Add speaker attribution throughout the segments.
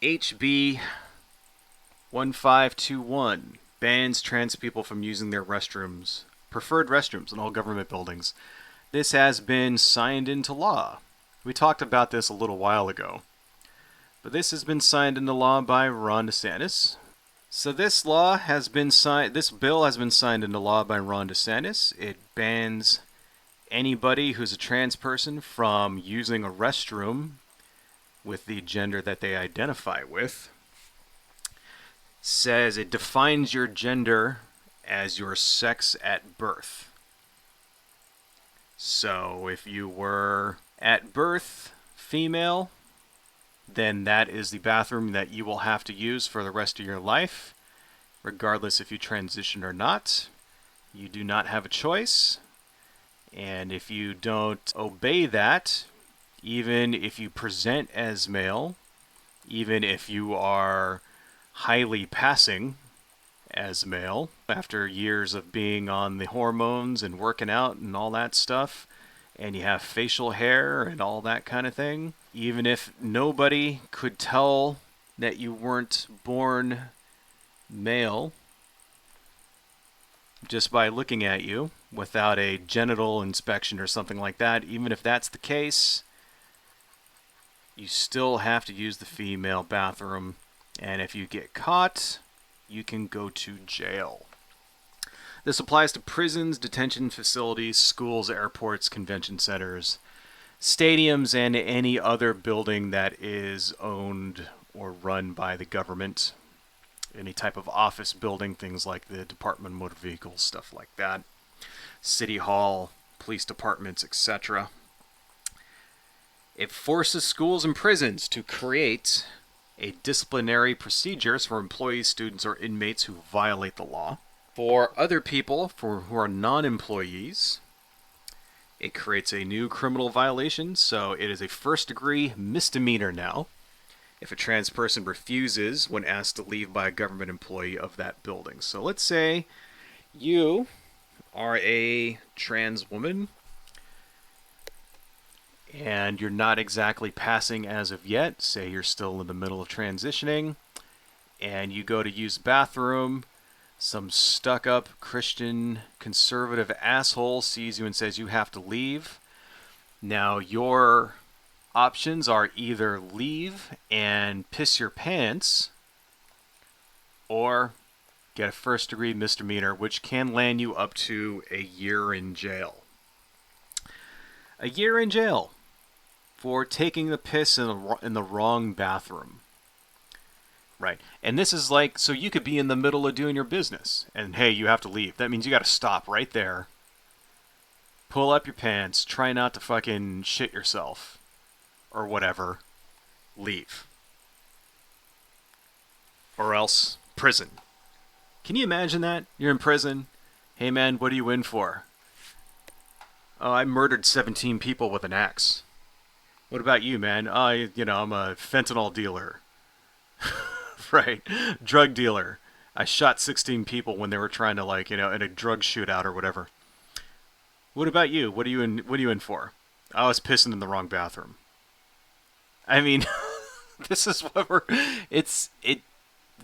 Speaker 1: HB 1521 bans trans people from using their preferred restrooms in all government buildings. This has been signed into law. We talked about this a little while ago, but this has been signed into law by Ron DeSantis. So this bill has been signed into law by Ron DeSantis. It bans anybody who's a trans person from using a restroom with the gender that they identify with. Says it defines your gender as your sex at birth. So if you were at birth female, then that is the bathroom that you will have to use for the rest of your life, regardless if you transition or not. You do not have a choice. And if you don't obey that, even if you present as male, even if you are highly passing as male, after years of being on the hormones and working out and all that stuff, and you have facial hair and all that kind of thing, even if nobody could tell that you weren't born male just by looking at you without a genital inspection or something like that, even if that's the case, you still have to use the female bathroom. And if you get caught, you can go to jail. This applies to prisons, detention facilities, schools, airports, convention centers, stadiums, and any other building that is owned or run by the government. Any type of office building, things like the Department of Motor Vehicles, stuff like that. City Hall, police departments, etc. It forces schools and prisons to create a disciplinary procedures for employees, students, or inmates who violate the law. For other people who are non-employees, it creates a new criminal violation, so it is a first-degree misdemeanor now if a trans person refuses when asked to leave by a government employee of that building. So let's say you are a trans woman and you're not exactly passing as of yet. Say you're still in the middle of transitioning and you go to use the bathroom. Some stuck-up Christian conservative asshole sees you and says you have to leave. Now your options are either leave and piss your pants or get a first-degree misdemeanor, which can land you up to a year in jail. A year in jail for taking the piss in the wrong bathroom. Right. And this is like, so you could be in the middle of doing your business and hey, you have to leave. That means you got to stop right there. Pull up your pants, try not to fucking shit yourself or whatever. Leave. Or else prison. Can you imagine that? You're in prison. Hey man, what are you in for? Oh, I murdered 17 people with an axe. What about you, man? I'm a fentanyl dealer. Right. Drug dealer. I shot 16 people when they were trying to in a drug shootout or whatever. What about you? What are you in for? I was pissing in the wrong bathroom. I mean, this is what it's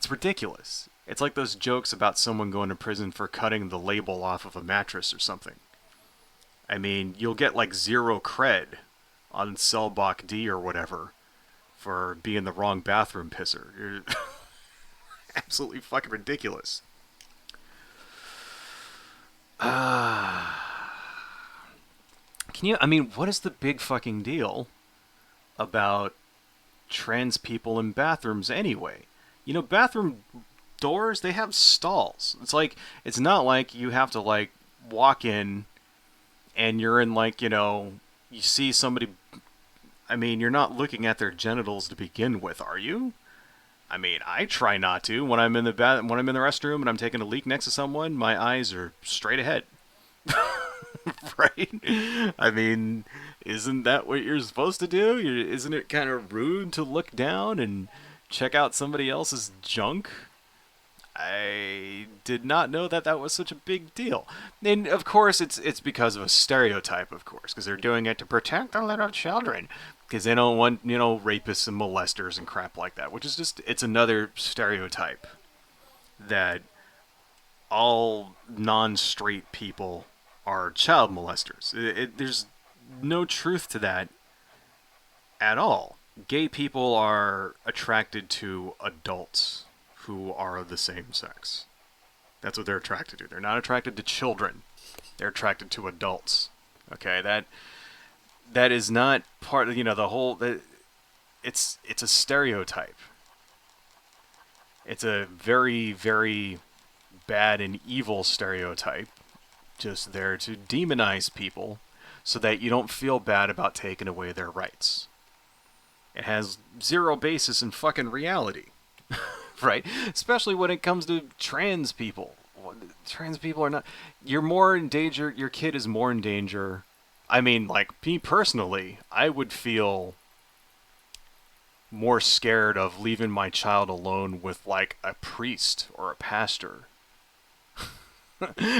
Speaker 1: ridiculous. It's like those jokes about someone going to prison for cutting the label off of a mattress or something. I mean, you'll get like 0 cred on cell block D or whatever for being the wrong bathroom pisser. You're absolutely fucking ridiculous. What is the big fucking deal about trans people in bathrooms anyway? Bathroom doors, they have stalls. It's not like you have to walk in and you're in you see somebody. You're not looking at their genitals to begin with, are you? I try not to. When I'm in the restroom and I'm taking a leak next to someone, my eyes are straight ahead. Right? Isn't that what you're supposed to do? Isn't it kind of rude to look down and check out somebody else's junk? I did not know that was such a big deal. And of course, it's because of a stereotype, of course, because they're doing it to protect the little children. because they don't want, rapists and molesters and crap like that, which is just, it's another stereotype that all non-straight people are child molesters. There's no truth to that at all. Gay people are attracted to adults who are of the same sex. That's what they're attracted to. They're not attracted to children. They're attracted to adults. Okay, that is not part of, the whole. It's a stereotype. It's a very, very bad and evil stereotype, just there to demonize people so that you don't feel bad about taking away their rights. It has zero basis in fucking reality, right? Especially when it comes to trans people. Trans people are not. You're more in danger. Your kid is more in danger. I mean, like, me personally, I would feel more scared of leaving my child alone with, like, a priest or a pastor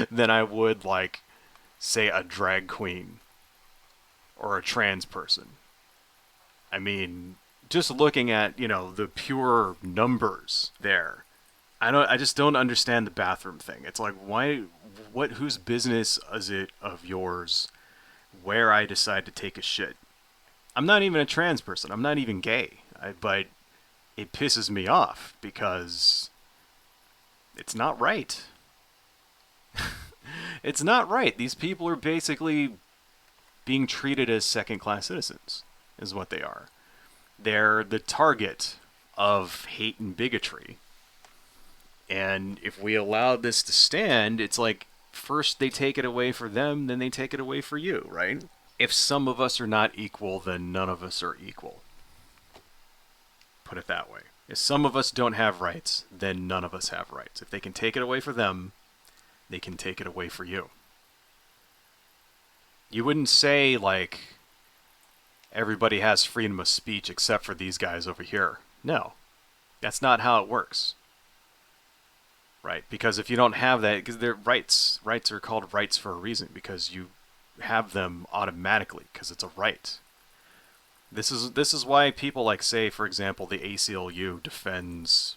Speaker 1: than I would, like, say, a drag queen or a trans person. I mean, just looking at, the pure numbers there, I just don't understand the bathroom thing. It's like, whose business is it of yours where I decide to take a shit? I'm not even a trans person. I'm not even gay. But it pisses me off because it's not right. It's not right. These people are basically being treated as second-class citizens, is what they are. They're the target of hate and bigotry. And if we allow this to stand, it's like, first they take it away for them, then they take it away for you, right? If some of us are not equal, then none of us are equal. Put it that way. If some of us don't have rights, then none of us have rights. If they can take it away for them, they can take it away for you. You wouldn't say, like, everybody has freedom of speech except for these guys over here. No. That's not how it works. Right? Because if you don't have that, because their rights are called rights for a reason, because you have them automatically, because it's a right. This is why people, like, say, for example, the ACLU defends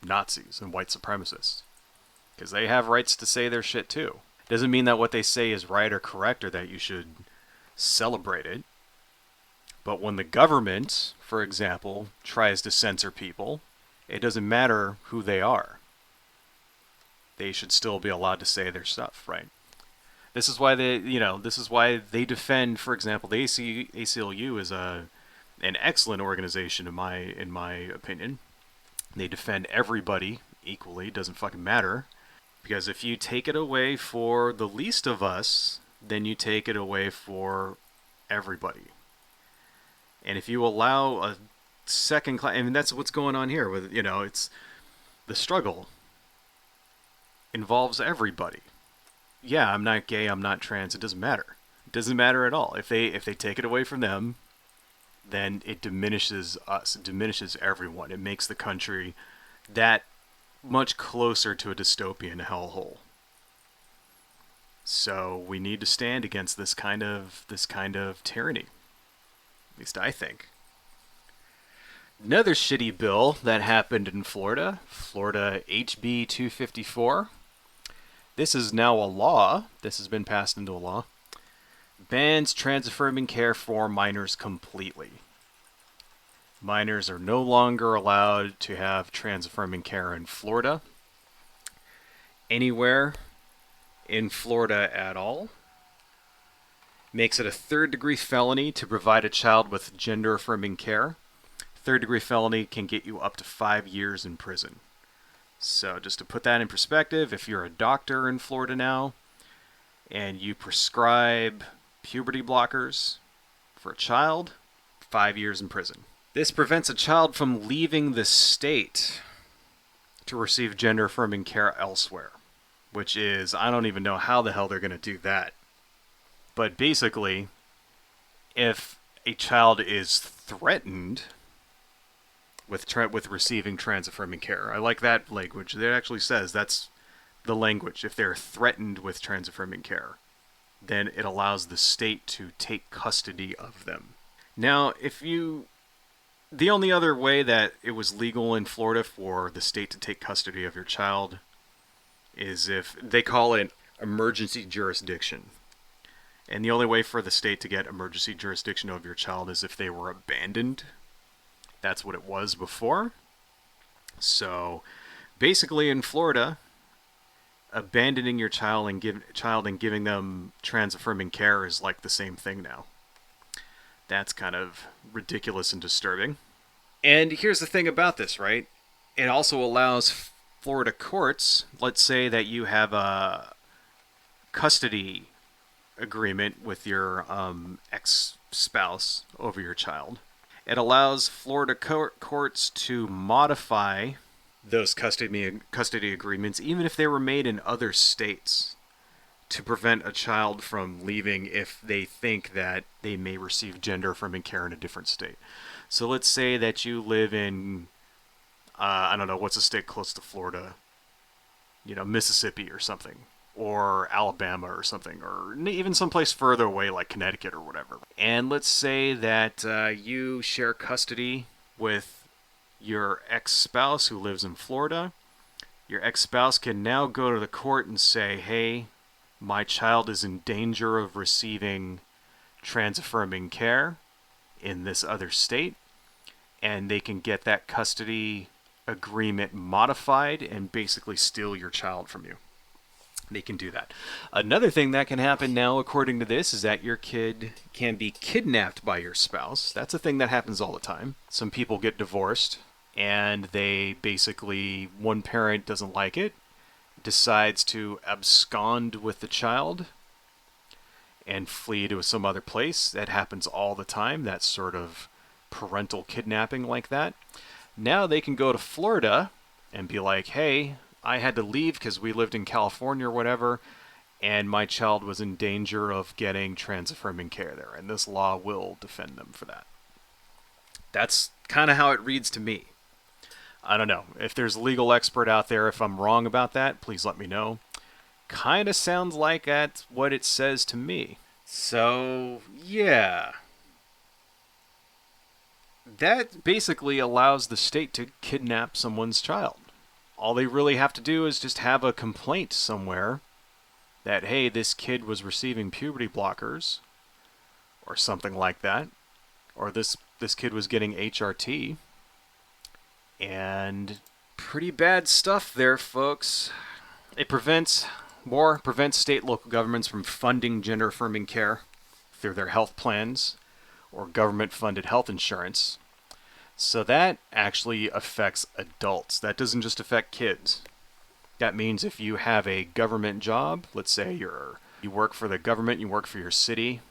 Speaker 1: Nazis and white supremacists. Because they have rights to say their shit too. Doesn't mean that what they say is right or correct or that you should celebrate it. But when the government, for example, tries to censor people, it doesn't matter who they are. They should still be allowed to say their stuff, right? This is why they defend, for example, the ACLU is an excellent organization in my opinion. They defend everybody equally, doesn't fucking matter. Because if you take it away for the least of us, then you take it away for everybody. And if you allow a second class, I mean, that's what's going on here with, it's the struggle involves everybody. Yeah, I'm not gay, I'm not trans, it doesn't matter. It doesn't matter at all. If they take it away from them, then it diminishes us, it diminishes everyone. It makes the country that much closer to a dystopian hellhole. So we need to stand against this kind of tyranny. At least I think. Another shitty bill that happened in Florida HB 254. This is now a law. This has been passed into a law. Bans trans-affirming care for minors completely. Minors are no longer allowed to have trans-affirming care in Florida. Anywhere in Florida at all. Makes it a third-degree felony to provide a child with gender-affirming care. Third-degree felony can get you up to 5 years in prison. So just to put that in perspective, if you're a doctor in Florida now and you prescribe puberty blockers for a child, 5 years in prison. This prevents a child from leaving the state to receive gender-affirming care elsewhere, which is, I don't even know how the hell they're going to do that. But basically, if a child is threatened with receiving trans-affirming care, I like that language. It actually says that's the language. If they're threatened with trans-affirming care, then it allows the state to take custody of them. Now, the only other way that it was legal in Florida for the state to take custody of your child is if they call it emergency jurisdiction. And the only way for the state to get emergency jurisdiction of your child is if they were abandoned. That's what it was before. So basically, in Florida, abandoning your child and giving them trans affirming care is like the same thing now. That's kind of ridiculous and disturbing. And here's the thing about this, right? It also allows Florida courts, let's say that you have a custody agreement with your ex spouse over your child. It allows Florida courts to modify those custody agreements, even if they were made in other states, to prevent a child from leaving if they think that they may receive gender affirming care in a different state. So let's say that you live in, I don't know, what's a state close to Florida? Mississippi or something, or Alabama or something, or even someplace further away like Connecticut or whatever. And let's say that you share custody with your ex-spouse who lives in Florida. Your ex-spouse can now go to the court and say, hey, my child is in danger of receiving trans-affirming care in this other state, and they can get that custody agreement modified and basically steal your child from you. They can do that. Another thing that can happen now, according to this, is that your kid can be kidnapped by your spouse. That's a thing that happens all the time. Some people get divorced, and they basically, one parent doesn't like it, decides to abscond with the child and flee to some other place. That happens all the time. That's sort of parental kidnapping like that. Now they can go to Florida and be like, hey, I had to leave because we lived in California or whatever, and my child was in danger of getting trans affirming care there, and this law will defend them for that. That's kind of how it reads to me. I don't know. If there's a legal expert out there, if I'm wrong about that, please let me know. Kind of sounds like that's what it says to me. So, yeah. That basically allows the state to kidnap someone's child. All they really have to do is just have a complaint somewhere that, hey, this kid was receiving puberty blockers or something like that, or this kid was getting HRT, and pretty bad stuff there, folks. It prevents state and local governments from funding gender affirming care through their health plans or government funded health insurance. So that actually affects adults. That doesn't just affect kids. That means if you have a government job, let's say you work for the government, you work for your city,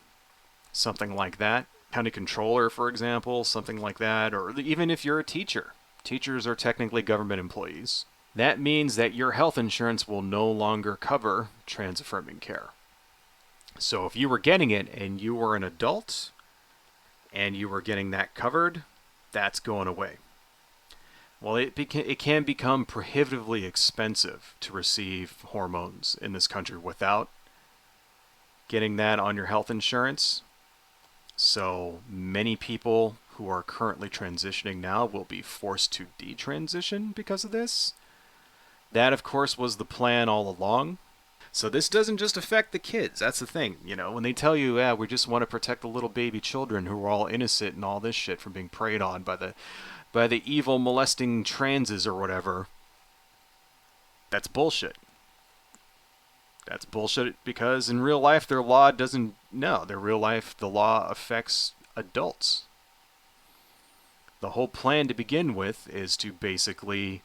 Speaker 1: something like that, county controller, for example, something like that, or even if you're a teacher. Teachers are technically government employees. That means that your health insurance will no longer cover trans affirming care. So if you were getting it and you were an adult and you were getting that covered, that's going away. Well, it can become prohibitively expensive to receive hormones in this country without getting that on your health insurance. So many people who are currently transitioning now will be forced to detransition because of this. That, of course, was the plan all along. So this doesn't just affect the kids. That's the thing. When they tell you, yeah, we just want to protect the little baby children who are all innocent and all this shit from being preyed on by the evil molesting transes or whatever, that's bullshit. That's bullshit because in real life their law doesn't. No, their real life the law affects adults. The whole plan to begin with is to basically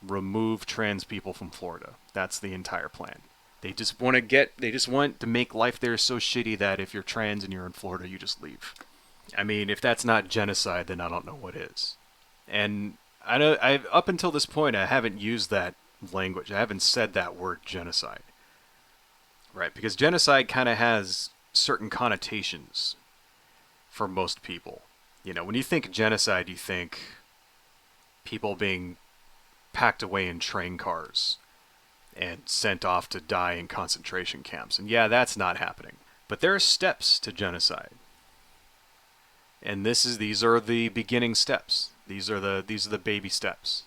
Speaker 1: remove trans people from Florida. That's the entire plan. They just want to make life there so shitty that if you're trans and you're in Florida, you just leave. I mean, if that's not genocide, then I don't know what is. And I know up until this point, I haven't used that language. I haven't said that word genocide. Right? Because genocide kind of has certain connotations for most people. When you think genocide, you think people being packed away in train cars and sent off to die in concentration camps. And yeah, that's not happening. But there are steps to genocide. And these are the beginning steps. These are the baby steps.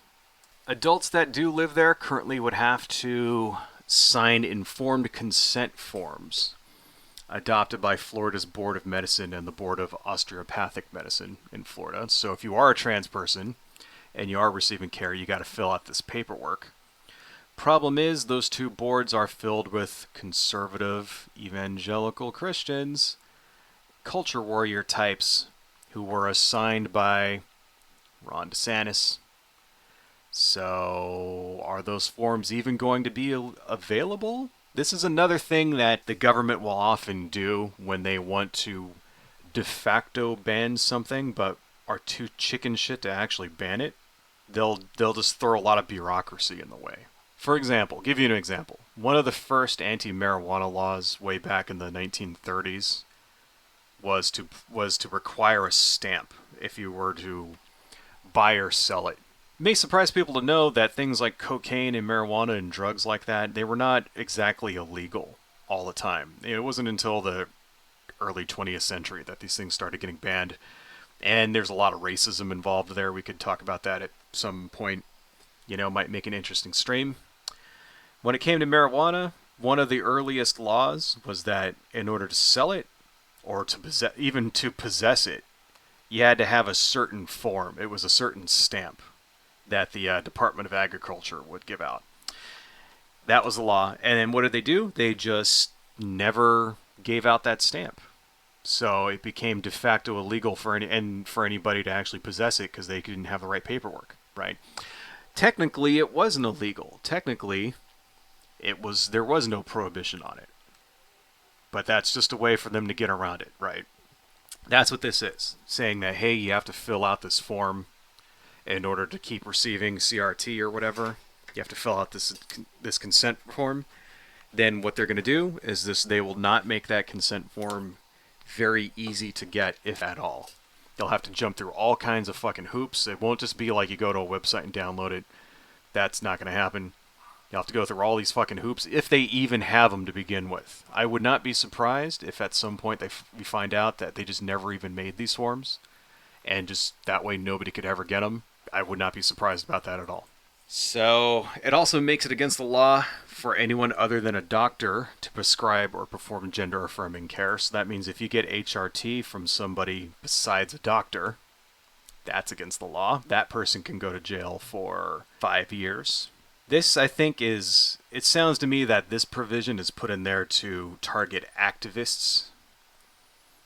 Speaker 1: Adults that do live there currently would have to sign informed consent forms adopted by Florida's Board of Medicine and the Board of Osteopathic Medicine in Florida. So if you are a trans person and you are receiving care, you got to fill out this paperwork. Problem is, those two boards are filled with conservative evangelical Christians, culture warrior types who were assigned by Ron DeSantis. So, are those forms even going to be available? This is another thing that the government will often do when they want to de facto ban something, but are too chicken shit to actually ban it. They'll just throw a lot of bureaucracy in the way. For example, give you an example. One of the first anti-marijuana laws way back in the 1930s was to require a stamp if you were to buy or sell it. It may surprise people to know that things like cocaine and marijuana and drugs like that, they were not exactly illegal all the time. It wasn't until the early 20th century that these things started getting banned. And there's a lot of racism involved there. We could talk about that at some point. Might make an interesting stream. When it came to marijuana, one of the earliest laws was that in order to sell it, or even to possess it, you had to have a certain form. It was a certain stamp that the Department of Agriculture would give out. That was the law. And then what did they do? They just never gave out that stamp. So it became de facto illegal for anybody to actually possess it because they didn't have the right paperwork, right? Technically, it wasn't illegal. Technically, there was no prohibition on it. But that's just a way for them to get around it, right? That's what this is, saying that, hey, you have to fill out this form in order to keep receiving CRT or whatever. You have to fill out this consent form. Then what they're going to do is they will not make that consent form very easy to get, if at all. You'll have to jump through all kinds of fucking hoops. It won't just be like you go to a website and download it. That's not going to happen. You'll have to go through all these fucking hoops, if they even have them to begin with. I would not be surprised if at some point we find out that they just never even made these forms, and just that way nobody could ever get them. I would not be surprised about that at all. So, it also makes it against the law for anyone other than a doctor to prescribe or perform gender-affirming care. So that means if you get HRT from somebody besides a doctor, that's against the law. That person can go to jail for 5 years. This, I think, it sounds to me that this provision is put in there to target activists.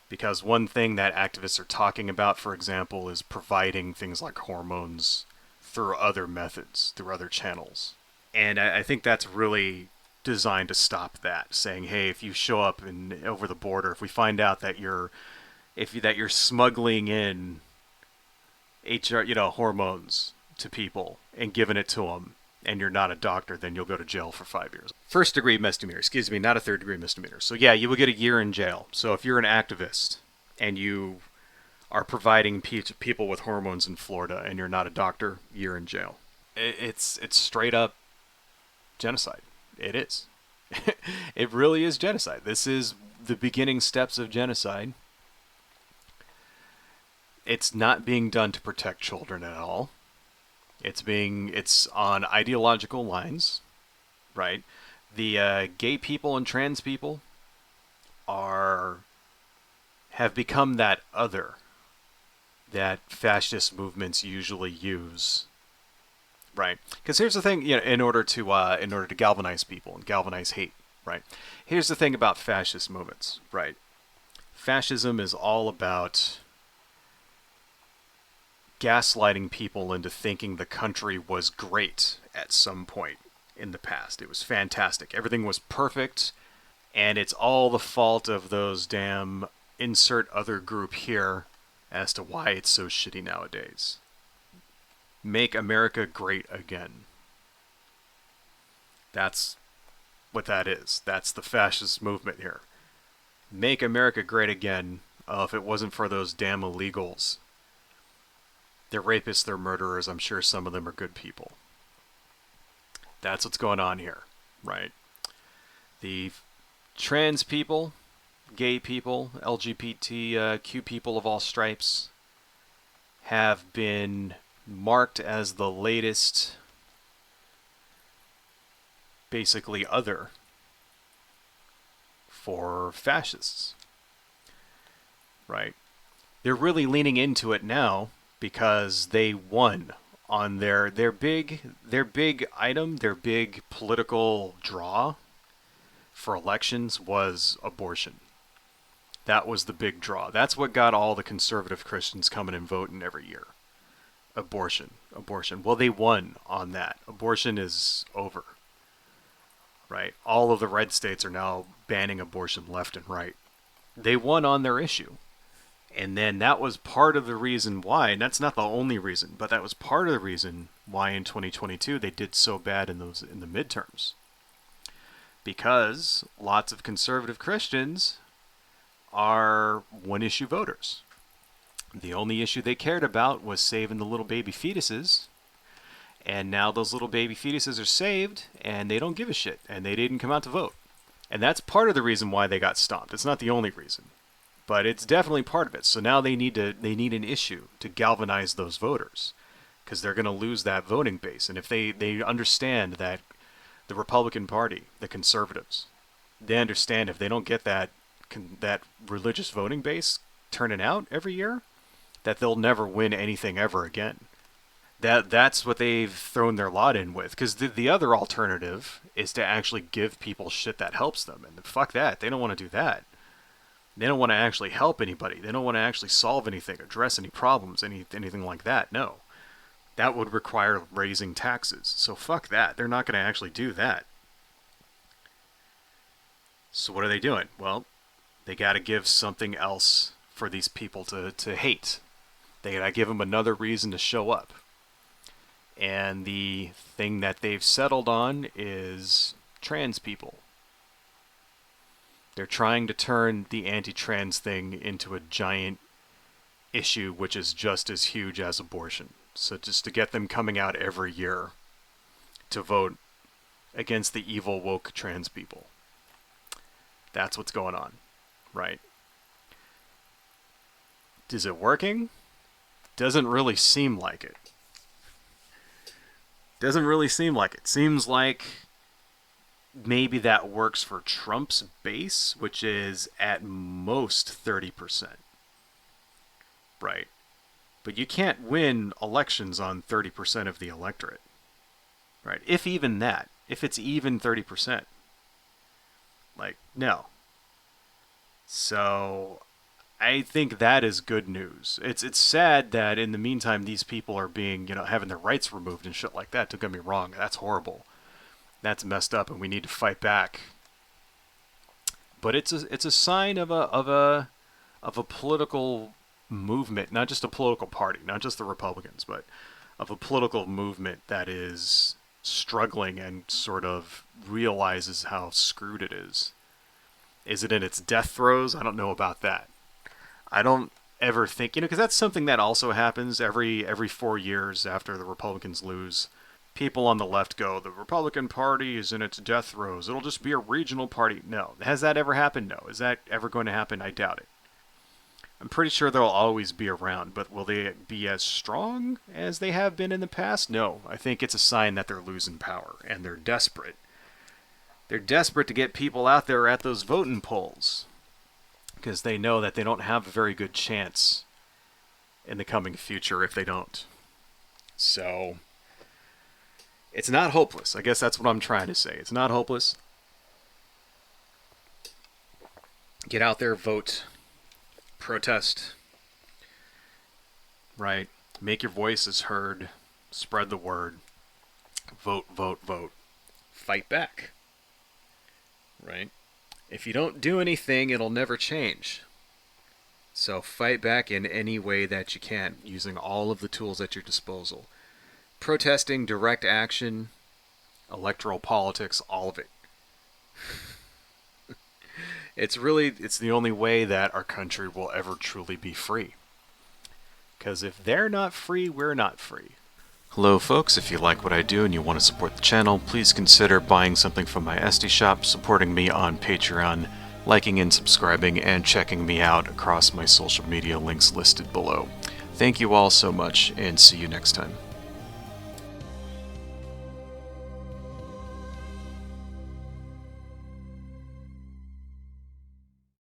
Speaker 1: Because one thing that activists are talking about, for example, is providing things like hormones through other methods, through other channels. And I think that's really designed to stop that, saying, hey, if you show up over the border, if we find out that you're smuggling in hormones to people and giving it to them, and you're not a doctor, then you'll go to jail for 5 years. First degree misdemeanor, not a third degree misdemeanor. So yeah, you will get a year in jail. So if you're an activist and you are providing people with hormones in Florida and you're not a doctor, you're in jail. It's straight up genocide. It is. It really is genocide. This is the beginning steps of genocide. It's not being done to protect children at all. It's on ideological lines, right? The gay people and trans people have become that other that fascist movements usually use, right? Because here's the thing, in order to galvanize people and galvanize hate, right? Here's the thing about fascist movements, right? Fascism is all about gaslighting people into thinking the country was great at some point in the past. It was fantastic. Everything was perfect, and it's all the fault of those damn insert other group here as to why it's so shitty nowadays. Make America great again. That's what that is. That's the fascist movement here. Make America great again. If it wasn't for those damn illegals, they're rapists, they're murderers. I'm sure some of them are good people. That's what's going on here, right? The trans people gay people, LGBTQ people of all stripes, have been marked as the latest, basically, other for fascists, right? They're really leaning into it now because they won on their big item, their big political draw for elections was abortion. That was the big draw. That's what got all the conservative Christians coming and voting every year. Abortion, abortion. Well, they won on that. Abortion is over, right? All of the red states are now banning abortion left and right. They won on their issue. And then that was part of the reason why, and that's not the only reason, but that was part of the reason why in 2022 they did so bad in the midterms. Because lots of conservative Christians are one-issue voters. The only issue they cared about was saving the little baby fetuses, and now those little baby fetuses are saved, and they don't give a shit, and they didn't come out to vote. And that's part of the reason why they got stomped. It's not the only reason, but it's definitely part of it. So now they need an issue to galvanize those voters, because they're going to lose that voting base. And if they understand that the Republican Party, the conservatives, they understand if they don't get that religious voting base turning out every year, that they'll never win anything ever again. That's what they've thrown their lot in with. Because the other alternative is to actually give people shit that helps them. And fuck that. They don't want to do that. They don't want to actually help anybody. They don't want to actually solve anything, address any problems, anything like that. No. That would require raising taxes. So fuck that. They're not going to actually do that. So what are they doing? Well, they got to give something else for these people to hate. They got to give them another reason to show up. And the thing that they've settled on is trans people. They're trying to turn the anti-trans thing into a giant issue, which is just as huge as abortion. So just to get them coming out every year to vote against the evil woke trans people. That's what's going on, right? Is it working? Doesn't really seem like it. Doesn't really seem like it. Seems like maybe that works for Trump's base, which is at most 30%. Right. But you can't win elections on 30% of the electorate. Right? If even that. If it's even 30%. Like, no. So I think that is good news. It's sad that in the meantime these people are being, having their rights removed and shit like that. Don't get me wrong, that's horrible. That's messed up, and we need to fight back. But it's a sign of a political movement, not just a political party, not just the Republicans, but of a political movement that is struggling and sort of realizes how screwed it is. Is it in its death throes? I don't know about that. I don't ever think, because that's something that also happens every 4 years after the Republicans lose. People on the left go, the Republican Party is in its death throes. It'll just be a regional party. No. Has that ever happened? No. Is that ever going to happen? I doubt it. I'm pretty sure they'll always be around, but will they be as strong as they have been in the past? No. I think it's a sign that they're losing power, and they're desperate. They're desperate to get people out there at those voting polls, because they know that they don't have a very good chance in the coming future if they don't. So it's not hopeless. I guess that's what I'm trying to say. It's not hopeless. Get out there, vote, protest, right? Make your voices heard, spread the word, vote, vote, vote, fight back, right? If you don't do anything, it'll never change. So fight back in any way that you can, using all of the tools at your disposal. Protesting, direct action, electoral politics, all of it. It's the only way that our country will ever truly be free. Because if they're not free, we're not free. Hello folks, if you like what I do and you want to support the channel, please consider buying something from my Etsy shop, supporting me on Patreon. liking and subscribing, and checking me out across my social media links listed below. Thank you all so much, and see you next time.